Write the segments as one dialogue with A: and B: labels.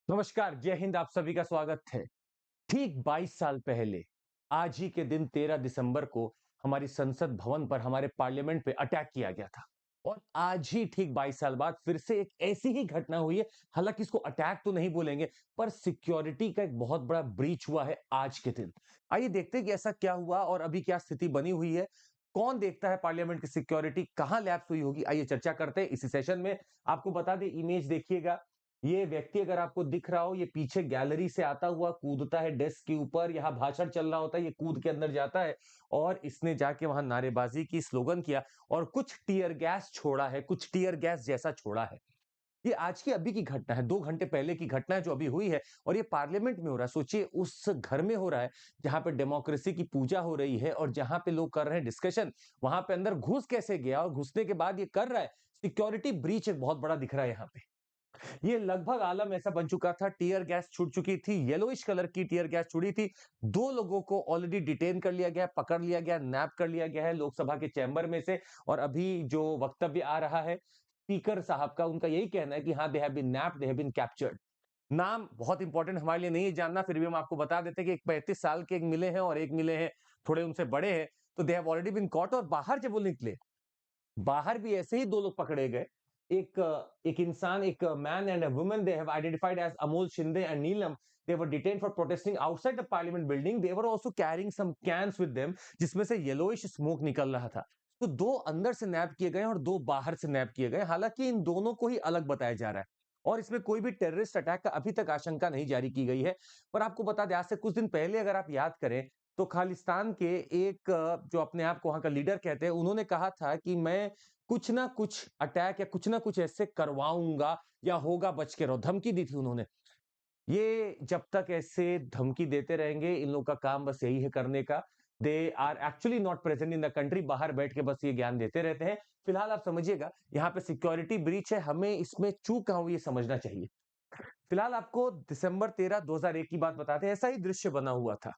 A: नमस्कार, जय हिंद। आप सभी का स्वागत है। ठीक 22 साल पहले आज ही के दिन 13 दिसंबर को हमारी संसद भवन पर, हमारे पार्लियामेंट पे अटैक किया गया था। और आज ही ठीक 22 साल बाद फिर से एक ऐसी ही घटना हुई है। हालांकि इसको अटैक तो नहीं बोलेंगे, पर सिक्योरिटी का एक बहुत बड़ा ब्रीच हुआ है आज के दिन। आइए देखते हैं कि ऐसा क्या हुआ और अभी क्या स्थिति बनी हुई है। कौन देखता है पार्लियामेंट की सिक्योरिटी, कहां लैप्स हुई होगी, आइए चर्चा करते हैं इसी सेशन में। आपको बता दें, इमेज देखिएगा। ये व्यक्ति अगर आपको दिख रहा हो, ये पीछे गैलरी से आता हुआ कूदता है डेस्क के ऊपर, यहाँ भाषण चल रहा होता है, ये कूद के अंदर जाता है और इसने जाके वहां नारेबाजी की, स्लोगन किया और कुछ टीयर गैस छोड़ा है, कुछ टीयर गैस जैसा छोड़ा है। ये आज की अभी की घटना है, 2 घंटे पहले की घटना है जो अभी हुई है। और ये पार्लियामेंट में हो रहा है। सोचिए, उस घर में हो रहा है जहां पे डेमोक्रेसी की पूजा हो रही है और जहां पे लोग कर रहे हैं डिस्कशन। वहां पे अंदर घुस कैसे गया और घुसने के बाद ये कर रहा है। सिक्योरिटी ब्रीच एक बहुत बड़ा दिख रहा है यहाँ पे। ये लगभग आलम ऐसा बन चुका था, टीयर गैस छूट चुकी थी, येलोइश कलर की टीयर गैस छुड़ी थी। 2 लोगों को ऑलरेडी डिटेन कर लिया गया है, पकड़ लिया गया, नैप कर लिया गया है लोकसभा के चैम्बर में से। और अभी जो वक्तव्य आ रहा है स्पीकर साहब का, उनका यही कहना है कि हाँ, they have been napped, they have been captured. नाम बहुत इंपॉर्टेंट हमारे लिए नहीं है जानना, फिर भी हम आपको बता देते हैं कि एक 35 साल के एक मिले हैं और एक मिले हैं थोड़े उनसे बड़े हैं। तो they have already been caught. और बाहर जब वो निकले, बाहर भी ऐसे ही 2 लोग पकड़े गए। एक एक इंसान, एक man and a woman, they have identified as Amol Shinde and Neelam. They were detained for protesting outside the parliament building. They were also carrying some cans with them, जिसमें से येलोइश स्मोक निकल रहा था। तो 2 अंदर से नैप किए गए और 2 बाहर से नैप किए गए। हालांकि इन दोनों को ही अलग बताया जा रहा है और इसमें कोई भी टेररिस्ट अटैक का अभी तक आशंका नहीं जारी की गई है। पर आपको बता दें, आज से कुछ दिन पहले अगर आप याद करें तो खालिस्तान के एक जो अपने आप को वहां का लीडर कहते हैं, उन्होंने कहा था कि मैं कुछ ना कुछ अटैक या कुछ ना कुछ ऐसे करवाऊंगा या होगा, बच के रहो, धमकी दी थी उन्होंने। ये जब तक ऐसे धमकी देते रहेंगे, इन लोगों का काम बस यही है करने का। They are actually not present in the country, बाहर बैठ के बस ये ज्ञान देते रहते हैं। फिलहाल आप समझिएगा, यहाँ पे सिक्योरिटी ब्रीच है, हमें इसमें चूक कहाँ हुई ये समझना चाहिए। फिलहाल आपको दिसंबर 13 2001 की बात बताते हैं। ऐसा ही दृश्य बना हुआ था।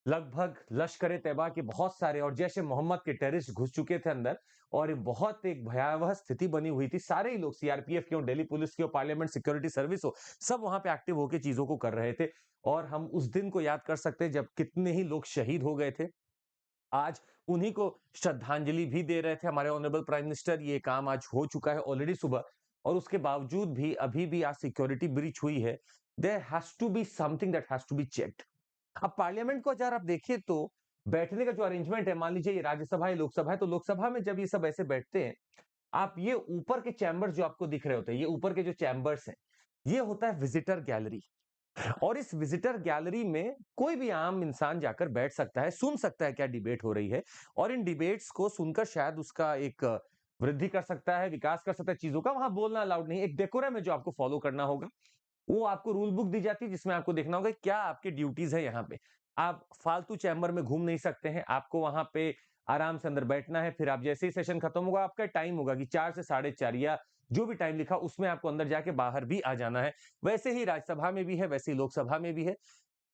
A: लगभग लश्कर ए तैयबा के बहुत सारे और जैश ए मोहम्मद के टेररिस्ट घुस चुके थे अंदर। और बहुत एक भयावह स्थिति बनी हुई थी। सारे ही लोग, सीआरपीएफ के हो, दिल्ली पुलिस के हो, पार्लियामेंट सिक्योरिटी सर्विस हो, सब वहां पे एक्टिव होकर चीजों को कर रहे थे। और हम उस दिन को याद कर सकते हैं जब कितने ही लोग शहीद हो गए थे। आज उन्हीं को श्रद्धांजलि भी दे रहे थे हमारे ऑनरेबल प्राइम मिनिस्टर। ये काम आज हो चुका है ऑलरेडी सुबह। और उसके बावजूद भी अभी भी आज सिक्योरिटी ब्रीच हुई है। There has to be something that has to be checked. अब पार्लियामेंट को अगर आप देखिए तो बैठने का जो अरेंजमेंट है, मान लीजिए ये राज्यसभा है, लोकसभा है, तो लोकसभा में जब ये सब ऐसे बैठते हैं, आप ये ऊपर के चैम्बर्स जो आपको दिख रहे होते हैं, ये ऊपर के जो चैम्बर्स हैं, ये होता है विजिटर गैलरी। और इस विजिटर गैलरी में कोई भी आम इंसान जाकर बैठ सकता है, सुन सकता है क्या डिबेट हो रही है। और इन डिबेट्स को सुनकर शायद उसका एक वृद्धि कर सकता है, विकास कर सकता है चीजों का। वहां बोलना अलाउड नहीं है, एक डेकोरम है जो आपको फॉलो करना होगा। वो आपको रूल बुक दी जाती है जिसमें आपको देखना होगा क्या आपके ड्यूटीज है यहाँ पे। आप फालतू चैम्बर में घूम नहीं सकते हैं, आपको वहां पे आराम से अंदर बैठना है। फिर आप जैसे ही सेशन खत्म होगा, आपका टाइम होगा कि 4 से 4:30 या जो भी टाइम लिखा उसमें आपको अंदर जाके बाहर भी आ जाना है। वैसे ही राज्यसभा में भी है, वैसे ही लोकसभा में भी है।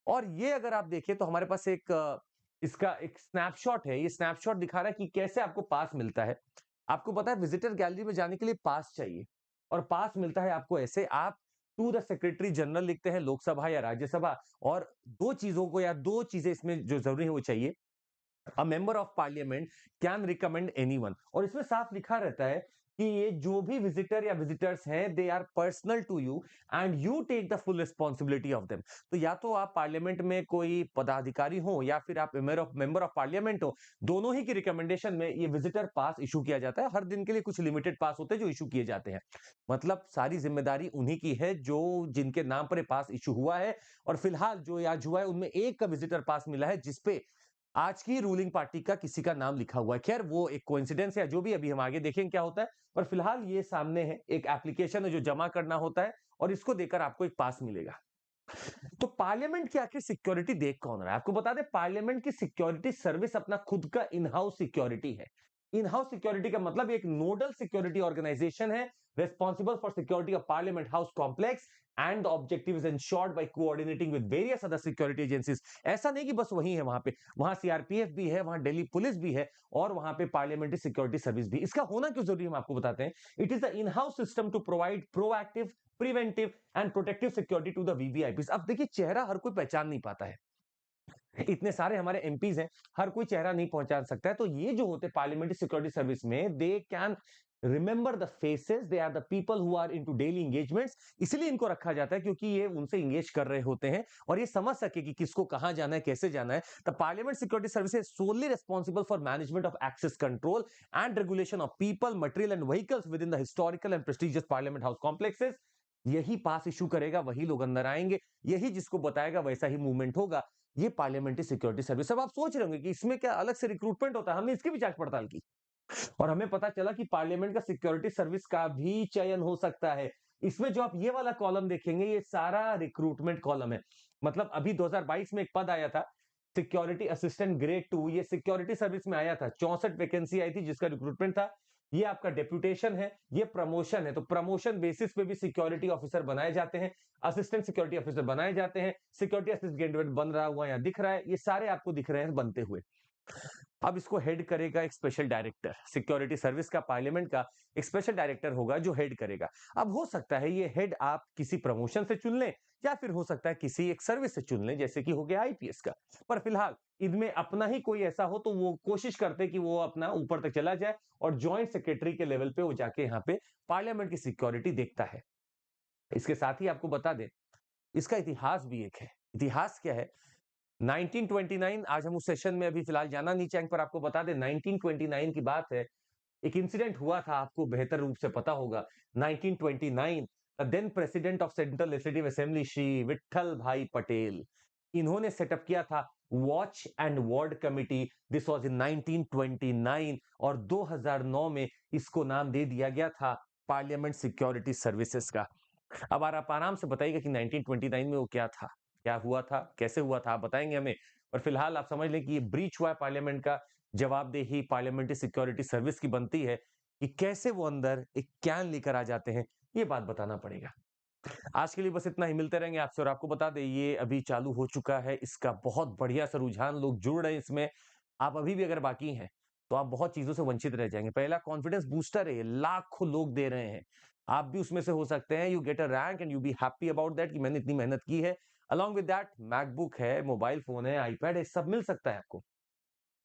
A: और ये अगर आप देखें तो हमारे पास एक इसका एक स्नैपशॉट है। ये स्नैपशॉट दिखा रहा है कि कैसे आपको पास मिलता है। आपको पता है विजिटर गैलरी में जाने के लिए पास चाहिए। और पास मिलता है आपको ऐसे, आप टू द सेक्रेटरी जनरल लिखते हैं, लोकसभा या राज्यसभा। और 2 चीजों को, या 2 चीजें इसमें जो जरूरी है वो चाहिए। A member of parliament can recommend anyone. और इसमें साफ लिखा रहता है कि ये जो भी विजिटर या विजिटर्स हैं, they are personal to you and you take the full responsibility of them. तो या तो आप पार्लियामेंट में कोई पदाधिकारी हो या फिर आप मेंबर ऑफ पार्लियामेंट हो, दोनों ही की रिकमेंडेशन में ये विजिटर पास इशू किया जाता है। हर दिन के लिए कुछ लिमिटेड पास होते हैं जो इशू किए जाते हैं। मतलब सारी जिम्मेदारी उन्हीं की है जो जिनके नाम पर ये पास इशू हुआ है। और फिलहाल जो आज हुआ है उनमें एक का विजिटर पास मिला है जिसपे आज की रूलिंग पार्टी का किसी का नाम लिखा हुआ है। खैर वो एक कोइंसिडेंस है, जो भी, अभी हम आगे देखेंगे क्या होता है। पर फिलहाल ये सामने है, एक एप्लीकेशन है जो जमा करना होता है और इसको देकर आपको एक पास मिलेगा। तो पार्लियामेंट की आखिर सिक्योरिटी देख कौन रहा है? आपको बता दें, पार्लियामेंट की सिक्योरिटी सर्विस अपना खुद का इन हाउस सिक्योरिटी है। इन हाउस सिक्योरिटी का मतलब एक नोडल सिक्योरिटी ऑर्गेनाइजेशन है, responsible for security of Parliament House complex, and the objective is ensured by coordinating with various other security agencies। ऐसा नहीं कि बस वही है, वहां पे, वहां सीआरपीएफ भी है, वहां दिल्ली पुलिस भी है और वहां पे पार्लियामेंट्री सिक्योरिटी सर्विस भी। इसका होना क्यों जरूरी है हम आपको बताते हैं। It is the in house system to provide proactive preventive and protective security to the VVIPs. अब देखिए, चेहरा हर कोई पहचान नहीं पाता है, इतने सारे हमारे एमपीज हैं, हर कोई चेहरा नहीं पहचान सकता है। तो ये जो होते पार्लियामेंट्री सिक्योरिटी सर्विस में, they can remember the faces, they are the people who are into daily engagements. इसलिए इनको रखा जाता है क्योंकि ये उनसे एंगेज कर रहे होते हैं और ये समझ सके कि किसको कहां जाना है, कैसे जाना है। The Parliament security services solely responsible for management of access control and regulation of people, material and vehicles within the historical and prestigious Parliament House complexes. यही पास इशू करेगा, वही लोग अंदर आएंगे, यही जिसको बताएगा वैसा ही मूवमेंट होगा। ये पार्लियामेंट्री सिक्योरिटी सर्विस। अब आप सोच रहे होंगे कि इसमें क्या अलग से रिक्रूटमेंट होता है, हमने इसकी भी जांच पड़ताल की और हमें पता चला कि पार्लियामेंट का सिक्योरिटी सर्विस का भी चयन हो सकता है। इसमें जो आप ये वाला कॉलम देखेंगे, ये सारा रिक्रूटमेंट कॉलम है। मतलब अभी 2022 में एक पद आया था, सिक्योरिटी असिस्टेंट ग्रेड 2, ये सिक्योरिटी सर्विस में आया था। 64 वैकेंसी आई थी जिसका रिक्रूटमेंट था। ये आपका डेप्यूटेशन है, ये प्रमोशन है। तो प्रमोशन बेसिस पे भी सिक्योरिटी ऑफिसर बनाए जाते हैं, असिस्टेंट सिक्योरिटी ऑफिसर बनाए जाते हैं। सिक्योरिटी असिस्टेंट बन रहा हुआ यहाँ दिख रहा है, ये सारे आपको दिख रहे हैं बनते हुए। अब इसको हेड करेगा एक स्पेशल डायरेक्टर। सिक्योरिटी सर्विस का पार्लियामेंट का एक स्पेशल डायरेक्टर होगा जो हेड करेगा। अब हो सकता है ये हेड आप किसी प्रमोशन से चुन लें या फिर हो सकता है किसी एक सर्विस से चुन लें, जैसे कि हो गया आईपीएस का। पर फिलहाल इनमें अपना ही कोई ऐसा हो तो वो कोशिश करते कि वो अपना ऊपर तक चला जाए और ज्वाइंट सेक्रेटरी के लेवल पे वो जाके यहाँ पे पार्लियामेंट की सिक्योरिटी देखता है। इसके साथ ही आपको बता दें, इसका इतिहास भी एक है। इतिहास क्या है? 1929, आज हम उस सेशन में अभी फिलहाल जाना नहीं चाहेंगे, पर आपको बता दें 1929 की बात है। एक इंसिडेंट हुआ था, आपको बेहतर रूप से पता होगा। 1929, then president of central legislative assembly Shri Vitthal Bhai Patel, इन्होंने सेटअप किया था watch and ward committee. This was in 1929 और 2009 में इसको नाम दे दिया गया था पार्लियामेंट सिक्योरिटी सर्विसेज का। अब आप आराम से बताइएगा कि 1929 में वो क्या था, क्या हुआ था, कैसे हुआ था, आप बताएंगे हमें। और फिलहाल आप समझ लें कि ये ब्रीच हुआ है पार्लियामेंट का, जवाबदेही पार्लियामेंट्री सिक्योरिटी सर्विस की बनती है कि कैसे वो अंदर एक कैन लेकर आ जाते हैं, ये बात बताना पड़ेगा। आज के लिए बस इतना ही, मिलते रहेंगे आपसे। और आपको बता दें ये अभी चालू हो चुका है, इसका बहुत बढ़िया सा रुझान, लोग जुड़ रहे हैं इसमें। आप अभी भी अगर बाकी हैं तो आप बहुत चीजों से वंचित रह जाएंगे। पहला कॉन्फिडेंस बूस्टर है, लाखों लोग दे रहे हैं, आप भी उसमें से हो सकते हैं। You get a rank and you be happy about that कि मैंने इतनी मेहनत की है। अलॉन्ग विद दैट मैकबुक है, मोबाइल फोन है, आईपैड है, सब मिल सकता है आपको।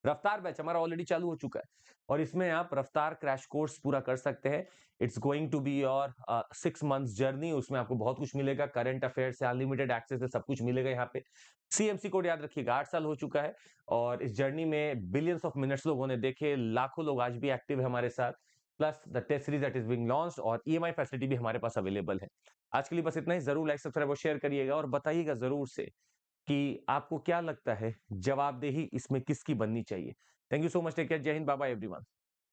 A: रफ्तार बैच हमारा ऑलरेडी चालू हो चुका है और इसमें आप रफ्तार क्रैश कोर्स पूरा कर सकते हैं। It's going to be your 6 months journey. उसमें आपको बहुत कुछ मिलेगा, करंट अफेयर से अनलिमिटेड एक्सेस है, सब कुछ मिलेगा यहाँ पे। सीएमसी कोड याद रखिएगा, 8 साल हो चुका है और इस जर्नी में बिलियंस ऑफ मिनट्स लोगों ने देखे, लाखों लोग आज भी एक्टिव है हमारे साथ। Plus the test series that is being launched और ईएमआई फैसिलिटी भी हमारे पास अवेलेबल है। आज के लिए बस इतना ही। जरूर लाइक सब्सक्राइब और शेयर करिएगा और बताइएगा जरूर से कि आपको क्या लगता है जवाबदेही इसमें किसकी बननी चाहिए। Thank you so much, take care, Jai Hind, bye bye everyone.